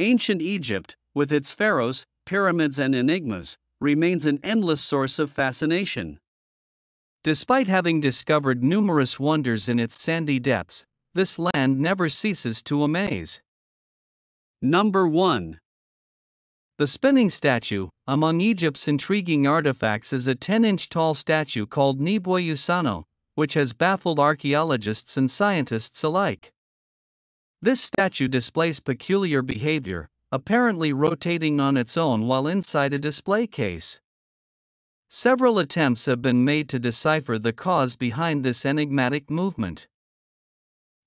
Ancient Egypt, with its pharaohs, pyramids, and enigmas, remains an endless source of fascination. Despite having discovered numerous wonders in its sandy depths, this land never ceases to amaze. Number 1. The spinning statue. Among Egypt's intriguing artifacts is a 10-inch tall statue called Neboyusano, which has baffled archaeologists and scientists alike. This statue displays peculiar behavior, apparently rotating on its own while inside a display case. Several attempts have been made to decipher the cause behind this enigmatic movement.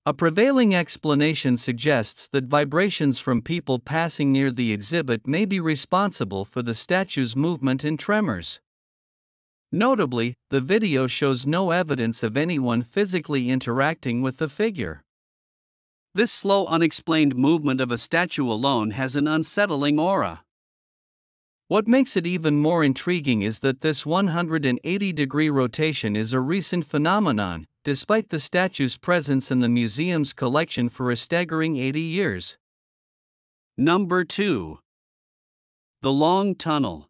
A prevailing explanation suggests that vibrations from people passing near the exhibit may be responsible for the statue's movement and tremors. Notably, the video shows no evidence of anyone physically interacting with the figure. This slow, unexplained movement of a statue alone has an unsettling aura. What makes it even more intriguing is that this 180-degree rotation is a recent phenomenon, despite the statue's presence in the museum's collection for a staggering 80 years. Number 2. The Long Tunnel.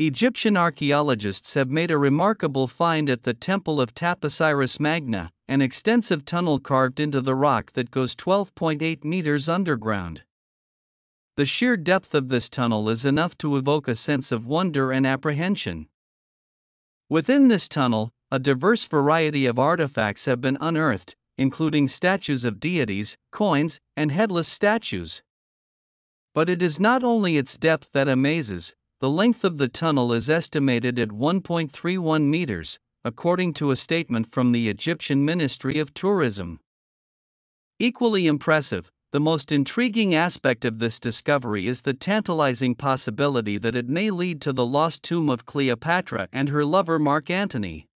Egyptian archaeologists have made a remarkable find at the Temple of Osiris Magna, an extensive tunnel carved into the rock that goes 12.8 meters underground. The sheer depth of this tunnel is enough to evoke a sense of wonder and apprehension. Within this tunnel, a diverse variety of artifacts have been unearthed, including statues of deities, coins, and headless statues. But it is not only its depth that amazes. The length of the tunnel is estimated at 1.31 meters, according to a statement from the Egyptian Ministry of Tourism. Equally impressive, the most intriguing aspect of this discovery is the tantalizing possibility that it may lead to the lost tomb of Cleopatra and her lover Mark Antony.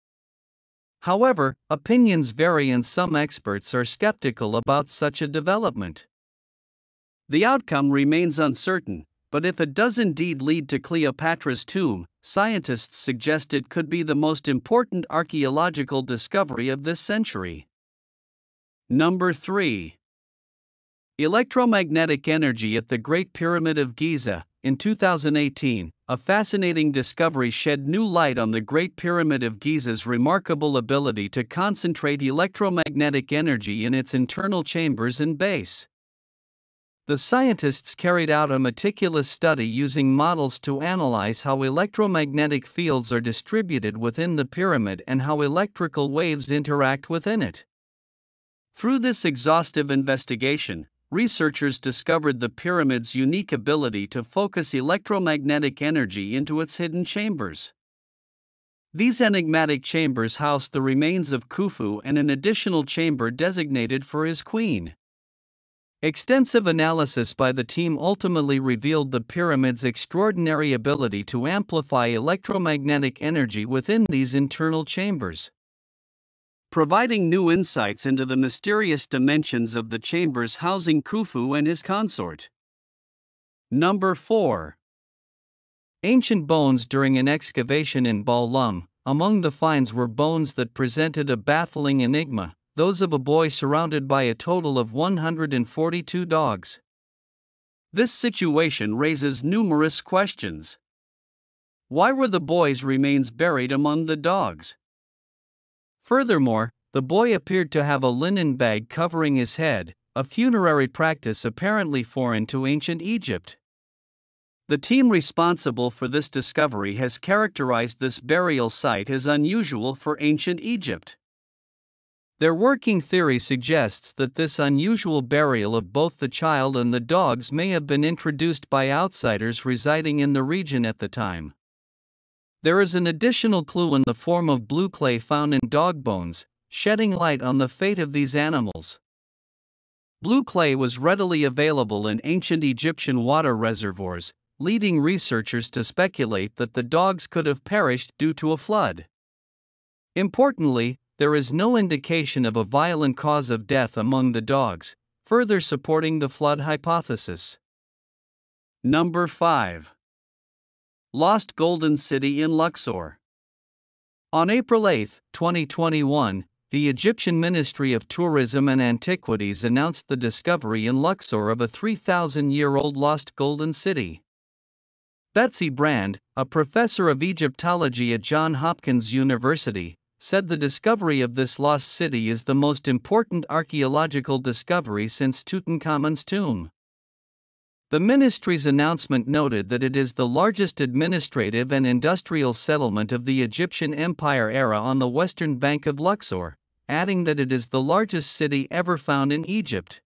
However, opinions vary and some experts are skeptical about such a development. The outcome remains uncertain, but if it does indeed lead to Cleopatra's tomb, scientists suggest it could be the most important archaeological discovery of this century. Number 3. Electromagnetic energy at the Great Pyramid of Giza. In 2018, a fascinating discovery shed new light on the Great Pyramid of Giza's remarkable ability to concentrate electromagnetic energy in its internal chambers and base. The scientists carried out a meticulous study using models to analyze how electromagnetic fields are distributed within the pyramid and how electrical waves interact within it. Through this exhaustive investigation, researchers discovered the pyramid's unique ability to focus electromagnetic energy into its hidden chambers. These enigmatic chambers housed the remains of Khufu and an additional chamber designated for his queen. Extensive analysis by the team ultimately revealed the pyramid's extraordinary ability to amplify electromagnetic energy within these internal chambers, providing new insights into the mysterious dimensions of the chambers housing Khufu and his consort. Number 4. Ancient bones during an excavation in Bal-Lum. Among the finds were bones that presented a baffling enigma, those of a boy surrounded by a total of 142 dogs. This situation raises numerous questions. Why were the boy's remains buried among the dogs? Furthermore, the boy appeared to have a linen bag covering his head, a funerary practice apparently foreign to ancient Egypt. The team responsible for this discovery has characterized this burial site as unusual for ancient Egypt. Their working theory suggests that this unusual burial of both the child and the dogs may have been introduced by outsiders residing in the region at the time. There is an additional clue in the form of blue clay found in dog bones, shedding light on the fate of these animals. Blue clay was readily available in ancient Egyptian water reservoirs, leading researchers to speculate that the dogs could have perished due to a flood. Importantly, there is no indication of a violent cause of death among the dogs, further supporting the flood hypothesis. Number 5. Lost Golden City in Luxor. On April 8, 2021, the Egyptian Ministry of Tourism and Antiquities announced the discovery in Luxor of a 3,000-year-old lost golden city. Betsy Brand, a professor of Egyptology at Johns Hopkins University, said the discovery of this lost city is the most important archaeological discovery since Tutankhamun's tomb. The ministry's announcement noted that it is the largest administrative and industrial settlement of the Egyptian Empire era on the western bank of Luxor, adding that it is the largest city ever found in Egypt.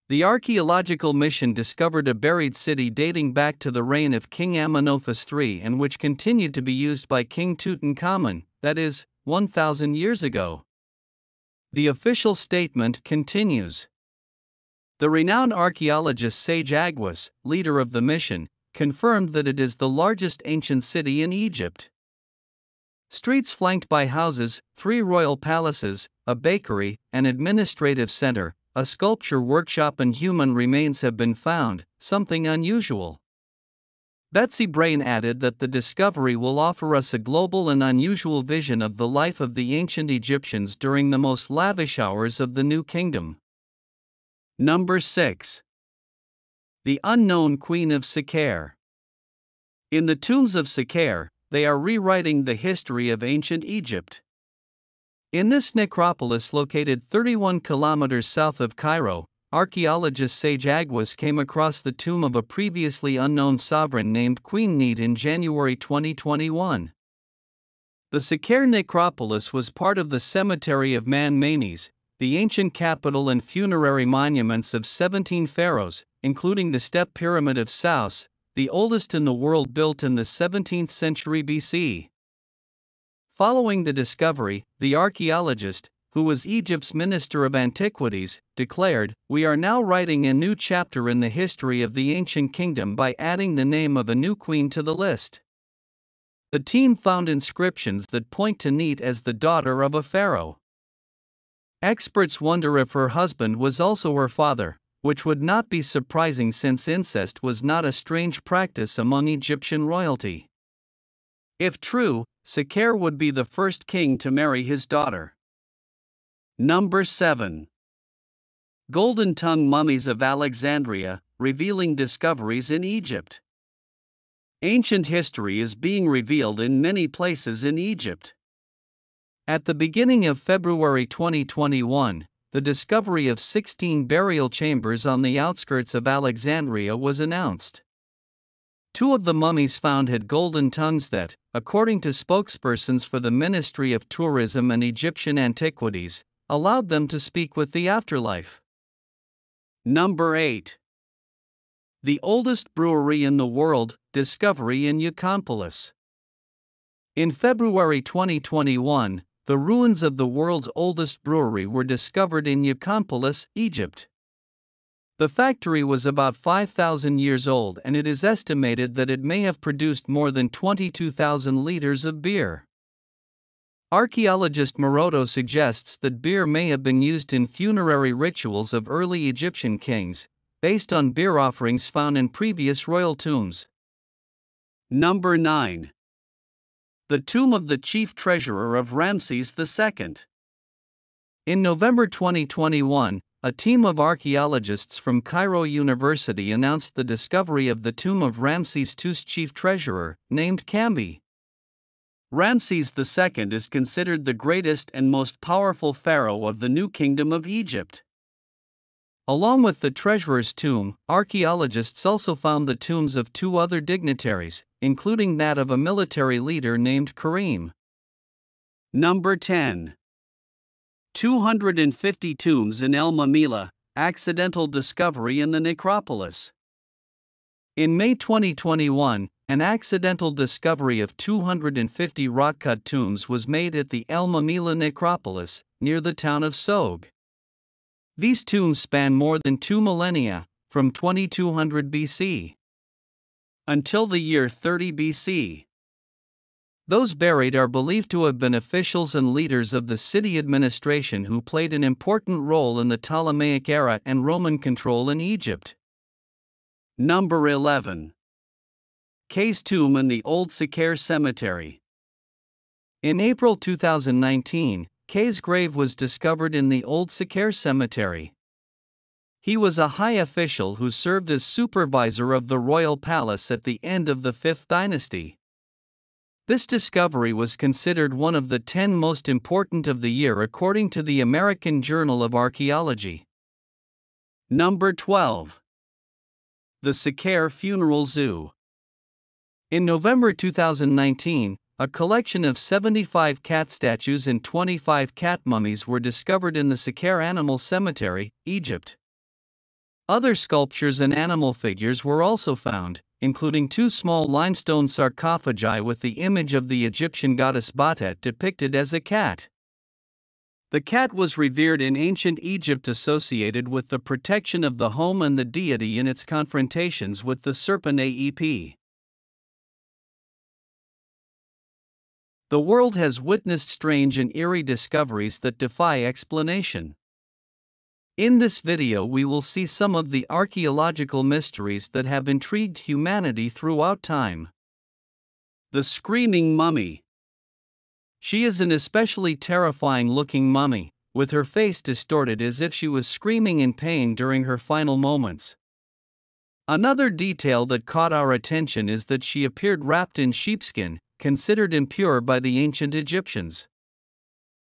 The archaeological mission discovered a buried city dating back to the reign of King Amenophis III and which continued to be used by King Tutankhamun, that is, 1,000 years ago. The official statement continues. The renowned archaeologist Sage Agwas, leader of the mission, confirmed that it is the largest ancient city in Egypt. Streets flanked by houses, 3 royal palaces, a bakery, an administrative center, a sculpture workshop and human remains have been found, something unusual. Betsy Brain added that the discovery will offer us a global and unusual vision of the life of the ancient Egyptians during the most lavish hours of the New Kingdom. Number 6. The Unknown Queen of Sekher. In the tombs of Sekher, they are rewriting the history of ancient Egypt. In this necropolis located 31 kilometers south of Cairo, archaeologist Sage Agwas came across the tomb of a previously unknown sovereign named Queen Neat in January 2021. The Sekher necropolis was part of the cemetery of Manmanes, the ancient capital and funerary monuments of 17 pharaohs, including the Step Pyramid of Sousse, the oldest in the world, built in the 17th century BC. Following the discovery, the archaeologist, who was Egypt's Minister of Antiquities, declared, "We are now writing a new chapter in the history of the ancient kingdom by adding the name of a new queen to the list." The team found inscriptions that point to Neat as the daughter of a pharaoh. Experts wonder if her husband was also her father, which would not be surprising since incest was not a strange practice among Egyptian royalty. If true, Sekher would be the first king to marry his daughter. Number 7. Golden Tongue Mummies of Alexandria, revealing discoveries in Egypt. Ancient history is being revealed in many places in Egypt. At the beginning of February 2021, the discovery of 16 burial chambers on the outskirts of Alexandria was announced. 2 of the mummies found had golden tongues that, according to spokespersons for the Ministry of Tourism and Egyptian Antiquities, allowed them to speak with the afterlife. Number 8. The oldest brewery in the world, discovery in Eucampolis. In February 2021, the ruins of the world's oldest brewery were discovered in Eucampolis, Egypt. The factory was about 5,000 years old and it is estimated that it may have produced more than 22,000 liters of beer. Archaeologist Maroto suggests that beer may have been used in funerary rituals of early Egyptian kings, based on beer offerings found in previous royal tombs. Number 9. The tomb of the chief treasurer of Ramses II. In November 2021, a team of archaeologists from Cairo University announced the discovery of the tomb of Ramses II's chief treasurer, named Cambi. Ramses II is considered the greatest and most powerful pharaoh of the New Kingdom of Egypt. Along with the treasurer's tomb, archaeologists also found the tombs of 2 other dignitaries, including that of a military leader named Karim. Number 10. 250 tombs in Elma Mila, accidental discovery in the necropolis. In May 2021, an accidental discovery of 250 rock-cut tombs was made at the Elma Mila necropolis, near the town of Sog. These tombs span more than 2 millennia, from 2200 BC until the year 30 BC. Those buried are believed to have been officials and leaders of the city administration who played an important role in the Ptolemaic era and Roman control in Egypt. Number 11. K's tomb in the Old Sekher Cemetery. In April 2019, Kay's grave was discovered in the old Sakher cemetery. He was a high official who served as supervisor of the royal palace at the end of the 5th dynasty. This discovery was considered one of the 10 most important of the year according to the American Journal of Archaeology. Number 12. The Sakher Funeral Zoo. In November 2019, a collection of 75 cat statues and 25 cat mummies were discovered in the Sakher Animal Cemetery, Egypt. Other sculptures and animal figures were also found, including 2 small limestone sarcophagi with the image of the Egyptian goddess Batet depicted as a cat. The cat was revered in ancient Egypt, associated with the protection of the home and the deity in its confrontations with the serpent Aep. The world has witnessed strange and eerie discoveries that defy explanation. In this video we will see some of the archaeological mysteries that have intrigued humanity throughout time. The Screaming Mummy. She is an especially terrifying-looking mummy, with her face distorted as if she was screaming in pain during her final moments. Another detail that caught our attention is that she appeared wrapped in sheepskin, considered impure by the ancient Egyptians.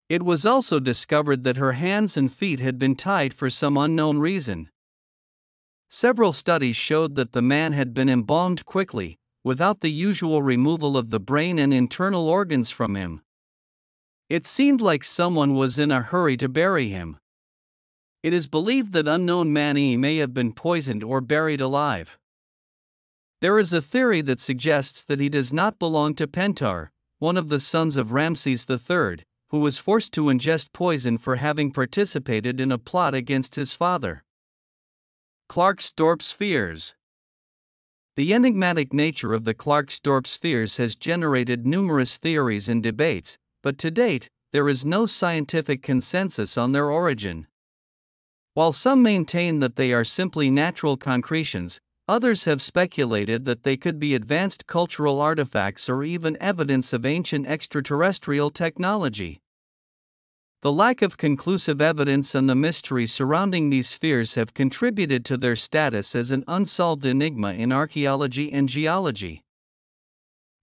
It was also discovered that her hands and feet had been tied for some unknown reason. Several studies showed that the man had been embalmed quickly, without the usual removal of the brain and internal organs from him. It seemed like someone was in a hurry to bury him. It is believed that unknown Mani may have been poisoned or buried alive. There is a theory that suggests that he does not belong to Pentar, one of the sons of Ramses III, who was forced to ingest poison for having participated in a plot against his father. Klarksdorp spheres. The enigmatic nature of the Klarksdorp spheres has generated numerous theories and debates, but to date, there is no scientific consensus on their origin. While some maintain that they are simply natural concretions, others have speculated that they could be advanced cultural artifacts or even evidence of ancient extraterrestrial technology. The lack of conclusive evidence and the mystery surrounding these spheres have contributed to their status as an unsolved enigma in archaeology and geology.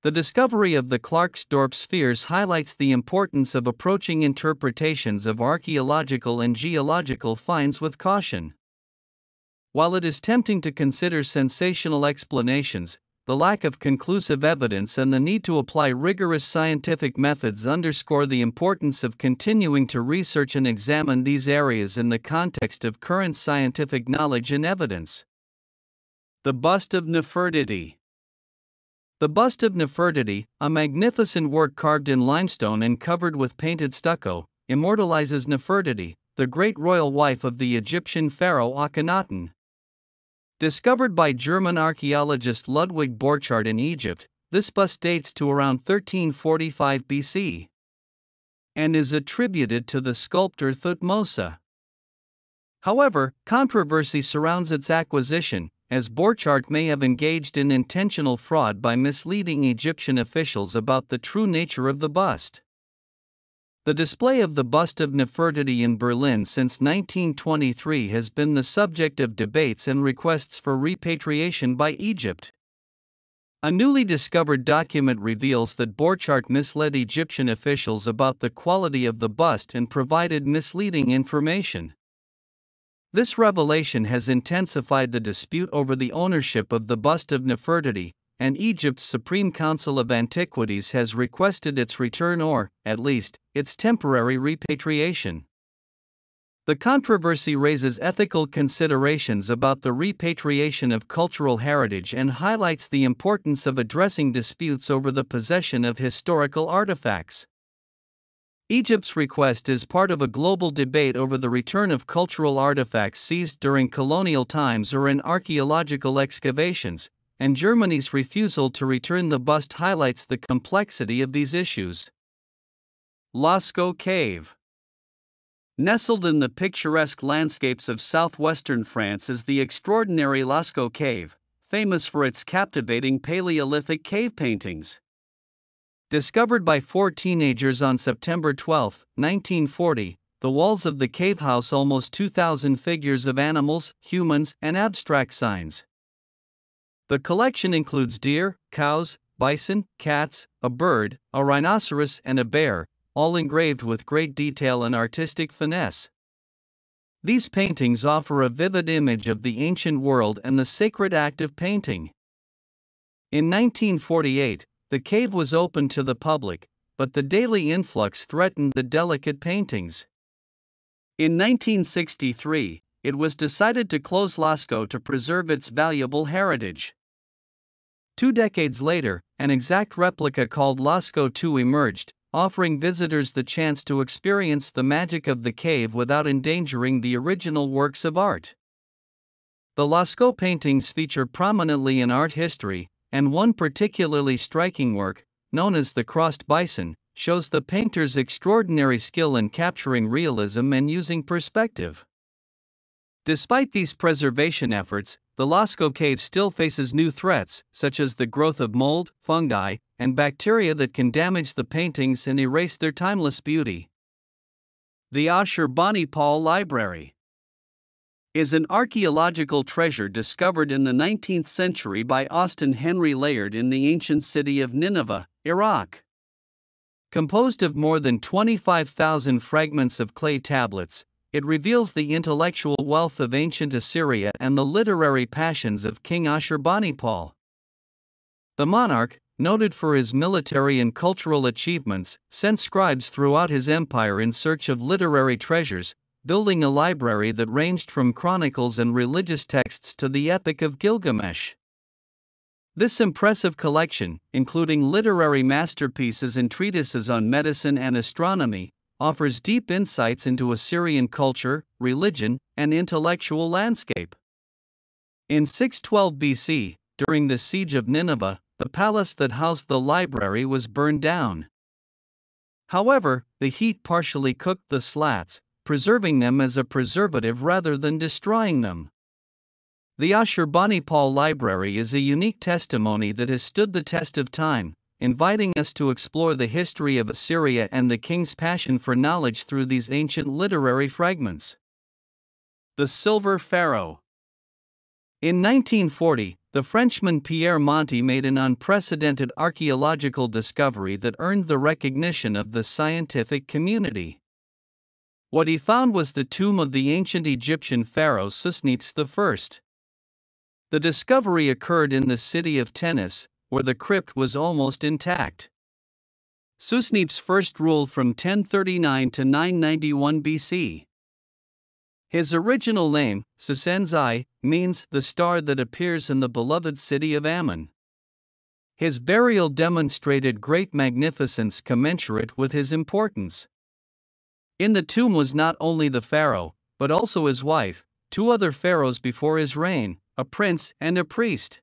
The discovery of the Klarksdorp spheres highlights the importance of approaching interpretations of archaeological and geological finds with caution. While it is tempting to consider sensational explanations, the lack of conclusive evidence and the need to apply rigorous scientific methods underscore the importance of continuing to research and examine these areas in the context of current scientific knowledge and evidence. The Bust of Nefertiti. The Bust of Nefertiti, a magnificent work carved in limestone and covered with painted stucco, immortalizes Nefertiti, the great royal wife of the Egyptian pharaoh Akhenaten. Discovered by German archaeologist Ludwig Borchardt in Egypt, this bust dates to around 1345 BC and is attributed to the sculptor Thutmose. However, controversy surrounds its acquisition, as Borchardt may have engaged in intentional fraud by misleading Egyptian officials about the true nature of the bust. The display of the bust of Nefertiti in Berlin since 1923 has been the subject of debates and requests for repatriation by Egypt. A newly discovered document reveals that Borchardt misled Egyptian officials about the quality of the bust and provided misleading information. This revelation has intensified the dispute over the ownership of the bust of Nefertiti, and Egypt's Supreme Council of Antiquities has requested its return or, at least, its temporary repatriation. The controversy raises ethical considerations about the repatriation of cultural heritage and highlights the importance of addressing disputes over the possession of historical artifacts. Egypt's request is part of a global debate over the return of cultural artifacts seized during colonial times or in archaeological excavations, and Germany's refusal to return the bust highlights the complexity of these issues. Loco Cave. Nestled in the picturesque landscapes of southwestern France is the extraordinary Loco Cave, famous for its captivating Paleolithic cave paintings. Discovered by 4 teenagers on September 12, 1940, the walls of the cave house almost 2,000 figures of animals, humans, and abstract signs. The collection includes deer, cows, bison, cats, a bird, a rhinoceros, and a bear, all engraved with great detail and artistic finesse. These paintings offer a vivid image of the ancient world and the sacred act of painting. In 1948, the cave was opened to the public, but the daily influx threatened the delicate paintings. In 1963, it was decided to close Lascaux to preserve its valuable heritage. 2 decades later, an exact replica called Lascaux II emerged, offering visitors the chance to experience the magic of the cave without endangering the original works of art. The Lascaux paintings feature prominently in art history, and one particularly striking work, known as the Crossed Bison, shows the painter's extraordinary skill in capturing realism and using perspective. Despite these preservation efforts, the Loco Cave still faces new threats, such as the growth of mold, fungi, and bacteria that can damage the paintings and erase their timeless beauty. The Ashurbanipal Library is an archaeological treasure discovered in the 19th century by Austin Henry Layard in the ancient city of Nineveh, Iraq. Composed of more than 25,000 fragments of clay tablets, it reveals the intellectual wealth of ancient Assyria and the literary passions of King Ashurbanipal. The monarch, noted for his military and cultural achievements, sent scribes throughout his empire in search of literary treasures, building a library that ranged from chronicles and religious texts to the Epic of Gilgamesh. This impressive collection, including literary masterpieces and treatises on medicine and astronomy, offers deep insights into Assyrian culture, religion, and intellectual landscape. In 612 BC, during the siege of Nineveh, the palace that housed the library was burned down. However, the heat partially cooked the slats, preserving them as a preservative rather than destroying them. The Ashurbanipal Library is a unique testimony that has stood the test of time, inviting us to explore the history of Assyria and the king's passion for knowledge through these ancient literary fragments. The Silver Pharaoh. In 1940, the Frenchman Pierre Monti made an unprecedented archaeological discovery that earned the recognition of the scientific community. What he found was the tomb of the ancient Egyptian pharaoh Susnepes I. The discovery occurred in the city of Tennis, where the crypt was almost intact. Susnepes first ruled from 1039 to 991 BC. His original name, Susenzai, means the star that appears in the beloved city of Ammon. His burial demonstrated great magnificence commensurate with his importance. In the tomb was not only the pharaoh, but also his wife, 2 other pharaohs before his reign, a prince and a priest.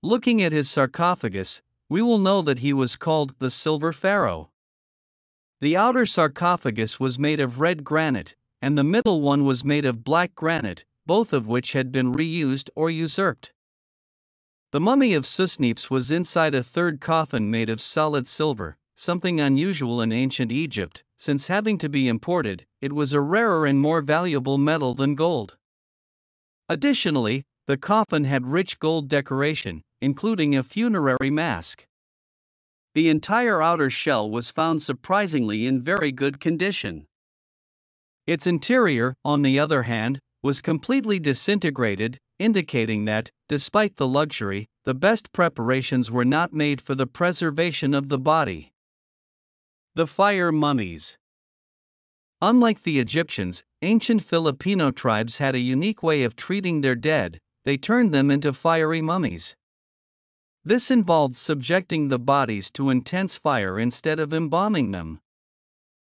Looking at his sarcophagus, we will know that he was called the Silver Pharaoh. The outer sarcophagus was made of red granite, and the middle one was made of black granite, both of which had been reused or usurped. The mummy of Susnepes was inside a third coffin made of solid silver, something unusual in ancient Egypt, since having to be imported, it was a rarer and more valuable metal than gold. Additionally, the coffin had rich gold decoration, including a funerary mask. The entire outer shell was found surprisingly in very good condition. Its interior, on the other hand, was completely disintegrated, indicating that, despite the luxury, the best preparations were not made for the preservation of the body. The fire mummies. Unlike the Egyptians, ancient Filipino tribes had a unique way of treating their dead. They turned them into fiery mummies. This involved subjecting the bodies to intense fire instead of embalming them.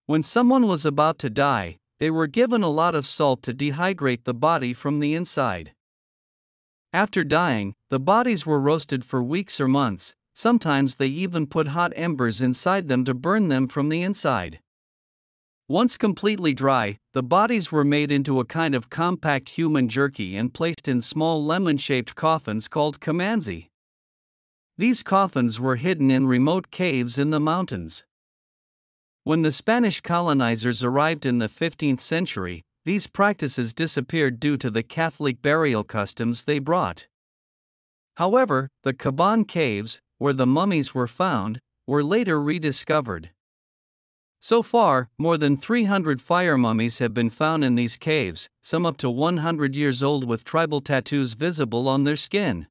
When someone was about to die, they were given a lot of salt to dehydrate the body from the inside. After dying, the bodies were roasted for weeks or months, sometimes they even put hot embers inside them to burn them from the inside. Once completely dry, the bodies were made into a kind of compact human jerky and placed in small lemon-shaped coffins called kamanzi. These coffins were hidden in remote caves in the mountains. When the Spanish colonizers arrived in the 15th century, these practices disappeared due to the Catholic burial customs they brought. However, the Caban caves, where the mummies were found, were later rediscovered. So far, more than 300 fire mummies have been found in these caves, some up to 100 years old with tribal tattoos visible on their skin.